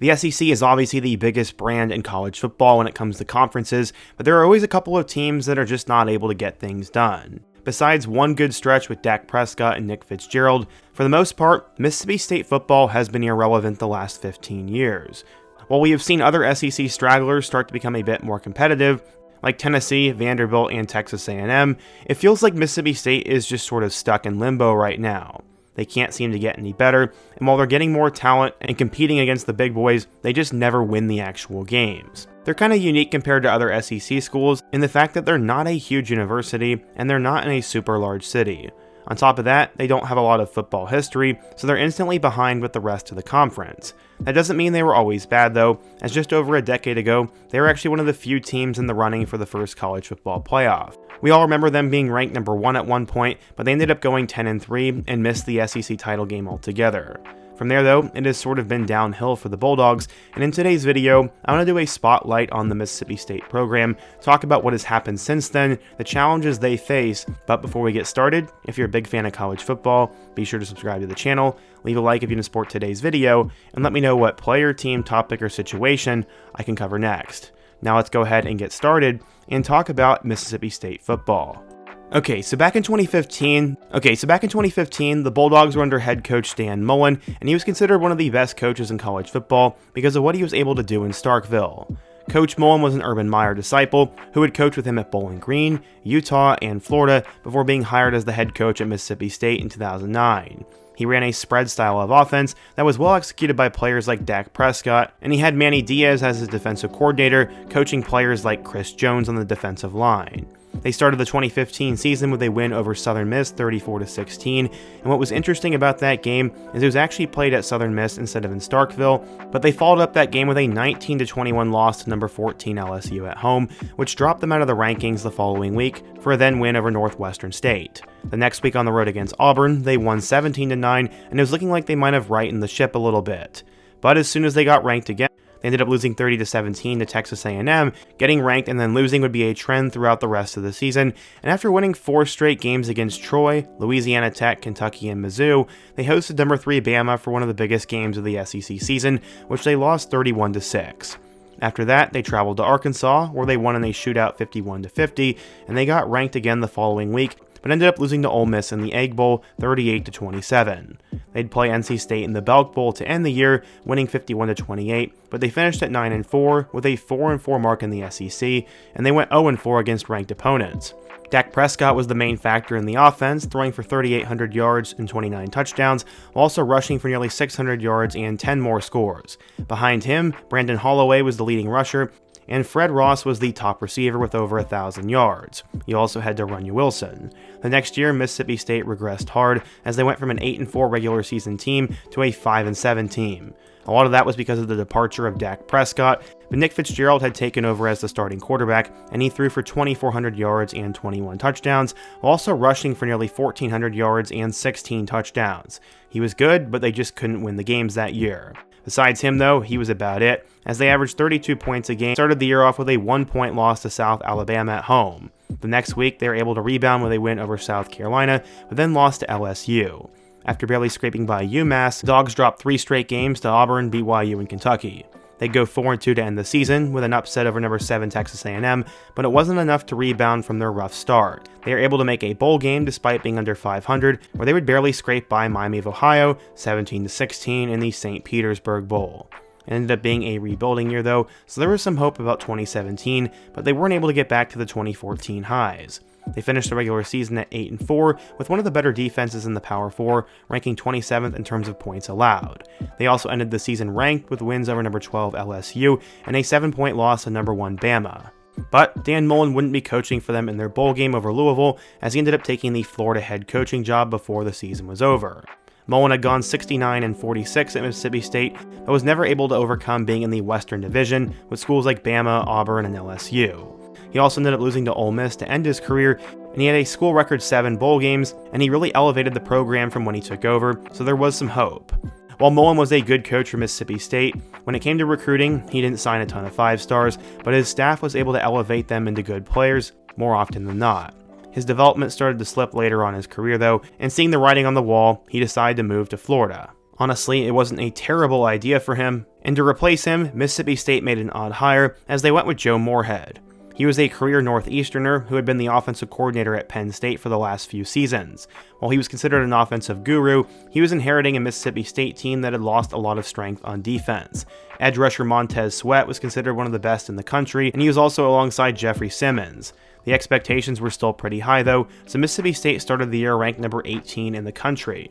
The SEC is obviously the biggest brand in college football when it comes to conferences, but there are always a couple of teams that are just not able to get things done. Besides one good stretch with Dak Prescott and Nick Fitzgerald, for the most part, Mississippi State football has been irrelevant the last 15 years. While we have seen other SEC stragglers start to become a bit more competitive, like Tennessee, Vanderbilt, and Texas A&M, it feels like Mississippi State is just sort of stuck in limbo right now. They can't seem to get any better, and while they're getting more talent and competing against the big boys, they just never win the actual games. They're kind of unique compared to other SEC schools in the fact that they're not a huge university and they're not in a super large city. On top of that, they don't have a lot of football history, so they're instantly behind with the rest of the conference. That doesn't mean they were always bad though, as just over a decade ago, they were actually one of the few teams in the running for the first college football playoff. We all remember them being ranked number 1 at one point, but they ended up going 10-3 and missed the SEC title game altogether. From there though, it has sort of been downhill for the Bulldogs, and in today's video, I want to do a spotlight on the Mississippi State program, talk about what has happened since then, the challenges they face, but before we get started, if you're a big fan of college football, be sure to subscribe to the channel, leave a like if you want to support today's video, and let me know what player, team, topic, or situation I can cover next. Now let's go ahead and get started and talk about Mississippi State football. Okay, so back in 2015, the Bulldogs were under head coach Dan Mullen, and he was considered one of the best coaches in college football because of what he was able to do in Starkville. Coach Mullen was an Urban Meyer disciple who would coach with him at Bowling Green, Utah, and Florida before being hired as the head coach at Mississippi State in 2009. He ran a spread style of offense that was well executed by players like Dak Prescott, and he had Manny Diaz as his defensive coordinator, coaching players like Chris Jones on the defensive line. They started the 2015 season with a win over Southern Miss 34-16, and what was interesting about that game is it was actually played at Southern Miss instead of in Starkville, but they followed up that game with a 19-21 loss to number 14 LSU at home, which dropped them out of the rankings the following week for a then win over Northwestern State. The next week on the road against Auburn, they won 17-9, and it was looking like they might have rightened the ship a little bit. But as soon as they got ranked again, they ended up losing 30-17 to Texas A&M. Getting ranked and then losing would be a trend throughout the rest of the season, and after winning 4 straight games against Troy, Louisiana Tech, Kentucky, and Mizzou, they hosted number 3 Bama for one of the biggest games of the SEC season, which they lost 31-6. After that, they traveled to Arkansas, where they won in a shootout 51-50, and they got ranked again the following week, but ended up losing to Ole Miss in the Egg Bowl 38-27. They'd play NC State in the Belk Bowl to end the year, winning 51-28, but they finished at 9-4 with a 4-4 mark in the SEC, and they went 0-4 against ranked opponents. Dak Prescott was the main factor in the offense, throwing for 3,800 yards and 29 touchdowns, while also rushing for nearly 600 yards and 10 more scores. Behind him, Brandon Holloway was the leading rusher, and Fred Ross was the top receiver with over 1,000 yards. You also had Darunny Wilson. The next year, Mississippi State regressed hard as they went from an 8-4 regular season team to a 5-7 team. A lot of that was because of the departure of Dak Prescott, but Nick Fitzgerald had taken over as the starting quarterback, and he threw for 2,400 yards and 21 touchdowns, while also rushing for nearly 1,400 yards and 16 touchdowns. He was good, but they just couldn't win the games that year. Besides him though, he was about it, as they averaged 32 points a game, started the year off with a 1-point loss to South Alabama at home. The next week, they were able to rebound with a win over South Carolina, but then lost to LSU. After barely scraping by UMass, the Dogs dropped 3 straight games to Auburn, BYU, and Kentucky. They'd go 4-2 to end the season, with an upset over number 7 Texas A&M, but it wasn't enough to rebound from their rough start. They were able to make a bowl game despite being under 500, where they would barely scrape by Miami of Ohio, 17-16 in the St. Petersburg Bowl. It ended up being a rebuilding year though, so there was some hope about 2017, but they weren't able to get back to the 2014 highs. They finished the regular season at 8-4 with one of the better defenses in the Power 4, ranking 27th in terms of points allowed. They also ended the season ranked with wins over number 12 LSU and a 7-point loss to number 1 Bama. But Dan Mullen wouldn't be coaching for them in their bowl game over Louisville, as he ended up taking the Florida head coaching job before the season was over. Mullen had gone 69-46 at Mississippi State, but was never able to overcome being in the Western Division with schools like Bama, Auburn, and LSU. He also ended up losing to Ole Miss to end his career, and he had a school record 7 bowl games, and he really elevated the program from when he took over, so there was some hope. While Mullen was a good coach for Mississippi State, when it came to recruiting, he didn't sign a ton of 5-stars, but his staff was able to elevate them into good players more often than not. His development started to slip later on in his career though, and seeing the writing on the wall, he decided to move to Florida. Honestly, it wasn't a terrible idea for him, and to replace him, Mississippi State made an odd hire as they went with Joe Moorhead. He was a career Northeasterner who had been the offensive coordinator at Penn State for the last few seasons. While he was considered an offensive guru, he was inheriting a Mississippi State team that had lost a lot of strength on defense. Edge rusher Montez Sweat was considered one of the best in the country, and he was also alongside Jeffrey Simmons. The expectations were still pretty high though, so Mississippi State started the year ranked number 18 in the country.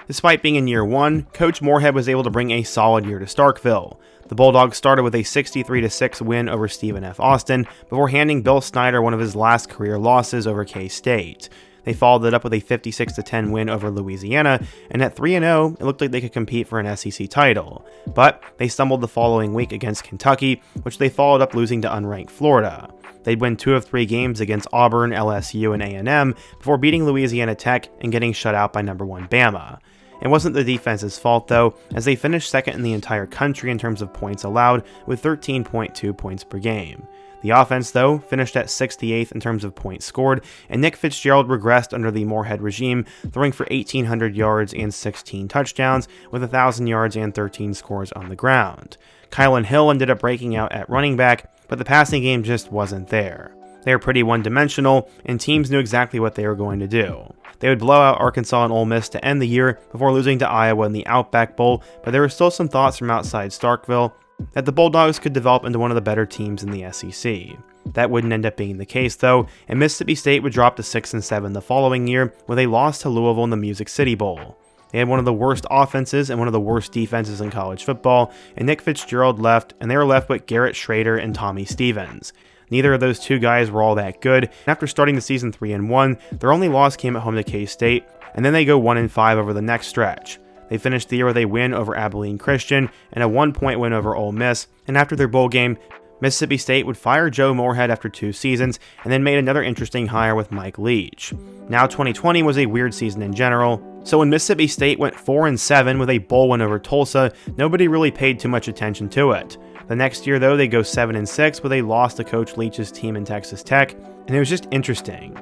Despite being in year one, Coach Moorhead was able to bring a solid year to Starkville. The Bulldogs started with a 63-6 win over Stephen F. Austin before handing Bill Snyder one of his last career losses over K-State. They followed it up with a 56-10 win over Louisiana, and at 3-0, it looked like they could compete for an SEC title. But they stumbled the following week against Kentucky, which they followed up losing to unranked Florida. They'd win 2 of 3 games against Auburn, LSU, and A&M before beating Louisiana Tech and getting shut out by number 1 Bama. It wasn't the defense's fault though, as they finished second in the entire country in terms of points allowed with 13.2 points per game. The offense, though, finished at 68th in terms of points scored, and Nick Fitzgerald regressed under the Moorhead regime, throwing for 1,800 yards and 16 touchdowns, with 1,000 yards and 13 scores on the ground. Kylan Hill ended up breaking out at running back, but the passing game just wasn't there. They were pretty one-dimensional, and teams knew exactly what they were going to do. They would blow out Arkansas and Ole Miss to end the year before losing to Iowa in the Outback Bowl, but there were still some thoughts from outside Starkville that the Bulldogs could develop into one of the better teams in the SEC. That wouldn't end up being the case though, and Mississippi State would drop to 6-7 the following year with a loss to Louisville in the Music City Bowl. They had one of the worst offenses and one of the worst defenses in college football, and Nick Fitzgerald left, and they were left with Garrett Schrader and Tommy Stevens. Neither of those two guys were all that good, and after starting the season 3-1, their only loss came at home to K-State, and then they go 1-5 over the next stretch. They finished the year with a win over Abilene Christian and a 1-point win over Ole Miss, and after their bowl game, Mississippi State would fire Joe Moorhead after 2 seasons, and then made another interesting hire with Mike Leach. Now 2020 was a weird season in general, so when Mississippi State went 4-7 with a bowl win over Tulsa, nobody really paid too much attention to it. The next year though, they go 7-6 with a loss to Coach Leach's team in Texas Tech, and it was just interesting.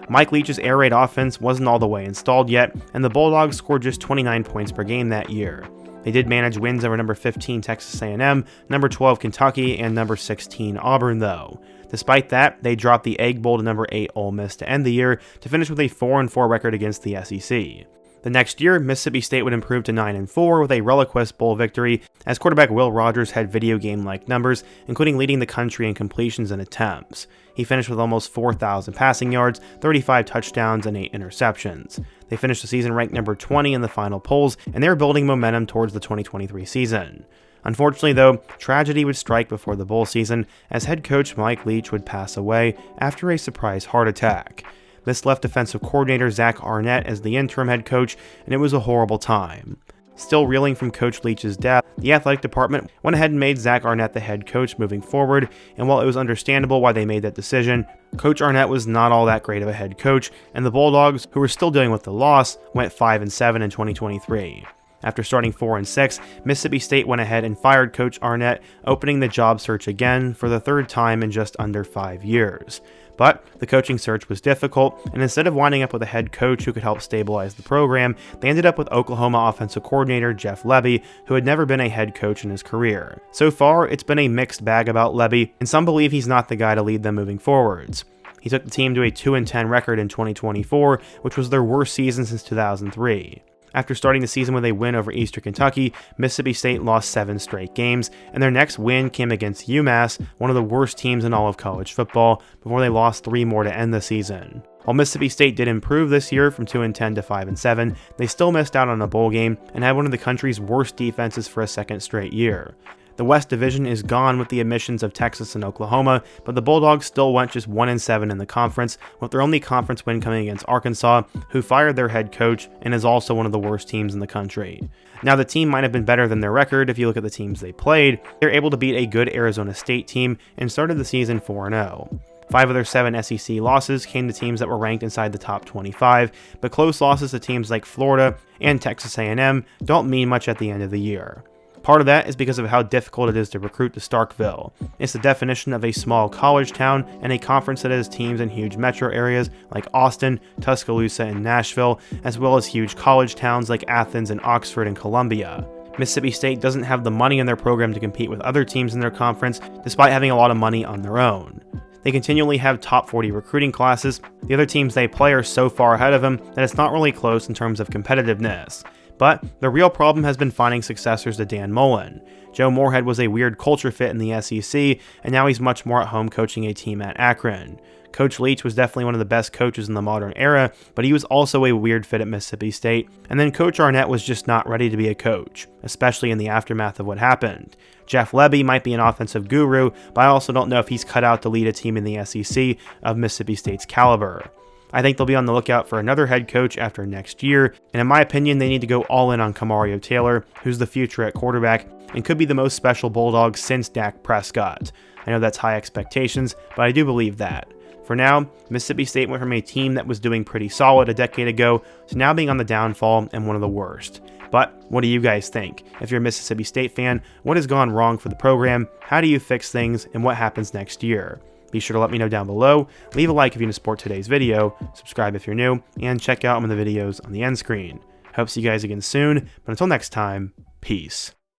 Mike Leach's air raid offense wasn't all the way installed yet, and the Bulldogs scored just 29 points per game that year. They did manage wins over number 15 Texas A&M, number 12 Kentucky, and number 16 Auburn though. Despite that, they dropped the Egg Bowl to number 8 Ole Miss to end the year to finish with a 4-4 record against the SEC. The next year, Mississippi State would improve to 9-4 with a Reliquist Bowl victory, as quarterback Will Rogers had video game-like numbers, including leading the country in completions and attempts. He finished with almost 4,000 passing yards, 35 touchdowns, and 8 interceptions. They finished the season ranked number 20 in the final polls, and they were building momentum towards the 2023 season. Unfortunately though, tragedy would strike before the bowl season, as head coach Mike Leach would pass away after a surprise heart attack. This left defensive coordinator Zach Arnett as the interim head coach, and it was a horrible time. Still reeling from Coach Leach's death, the athletic department went ahead and made Zach Arnett the head coach moving forward, and while it was understandable why they made that decision, Coach Arnett was not all that great of a head coach, and the Bulldogs, who were still dealing with the loss, went 5-7 in 2023. After starting 4-6, Mississippi State went ahead and fired Coach Arnett, opening the job search again for the 3rd time in just under 5 years. But the coaching search was difficult, and instead of winding up with a head coach who could help stabilize the program, they ended up with Oklahoma offensive coordinator Jeff Lebby, who had never been a head coach in his career. So far, it's been a mixed bag about Lebby, and some believe he's not the guy to lead them moving forwards. He took the team to a 2-10 record in 2024, which was their worst season since 2003. After starting the season with a win over Eastern Kentucky, Mississippi State lost 7 straight games, and their next win came against UMass, one of the worst teams in all of college football, before they lost 3 more to end the season. While Mississippi State did improve this year from 2-10 to 5-7, they still missed out on a bowl game and had one of the country's worst defenses for a second straight year. The West Division is gone with the admissions of Texas and Oklahoma, but the Bulldogs still went just 1-7 in the conference, with their only conference win coming against Arkansas, who fired their head coach and is also one of the worst teams in the country. Now, the team might have been better than their record if you look at the teams they played. They were able to beat a good Arizona State team and started the season 4-0. 5 of their 7 SEC losses came to teams that were ranked inside the top 25, but close losses to teams like Florida and Texas A&M don't mean much at the end of the year. Part of that is because of how difficult it is to recruit to Starkville. It's the definition of a small college town and a conference that has teams in huge metro areas like Austin, Tuscaloosa, and Nashville, as well as huge college towns like Athens and Oxford and Columbia. Mississippi State doesn't have the money in their program to compete with other teams in their conference, despite having a lot of money on their own. They continually have top 40 recruiting classes. The other teams they play are so far ahead of them that it's not really close in terms of competitiveness. But the real problem has been finding successors to Dan Mullen. Joe Moorhead was a weird culture fit in the SEC, and now he's much more at home coaching a team at Akron. Coach Leach was definitely one of the best coaches in the modern era, but he was also a weird fit at Mississippi State. And then Coach Arnett was just not ready to be a coach, especially in the aftermath of what happened. Jeff Lebby might be an offensive guru, but I also don't know if he's cut out to lead a team in the SEC of Mississippi State's caliber. I think they'll be on the lookout for another head coach after next year, and in my opinion, they need to go all in on Kamario Taylor, who's the future at quarterback and could be the most special Bulldog since Dak Prescott. I know that's high expectations, but I do believe that. For now, Mississippi State went from a team that was doing pretty solid a decade ago to now being on the downfall and one of the worst. But what do you guys think? If you're a Mississippi State fan, what has gone wrong for the program? How do you fix things, and what happens next year? Be sure to let me know down below, leave a like if you want to support today's video, subscribe if you're new, and check out some of the videos on the end screen. Hope to see you guys again soon, but until next time, peace.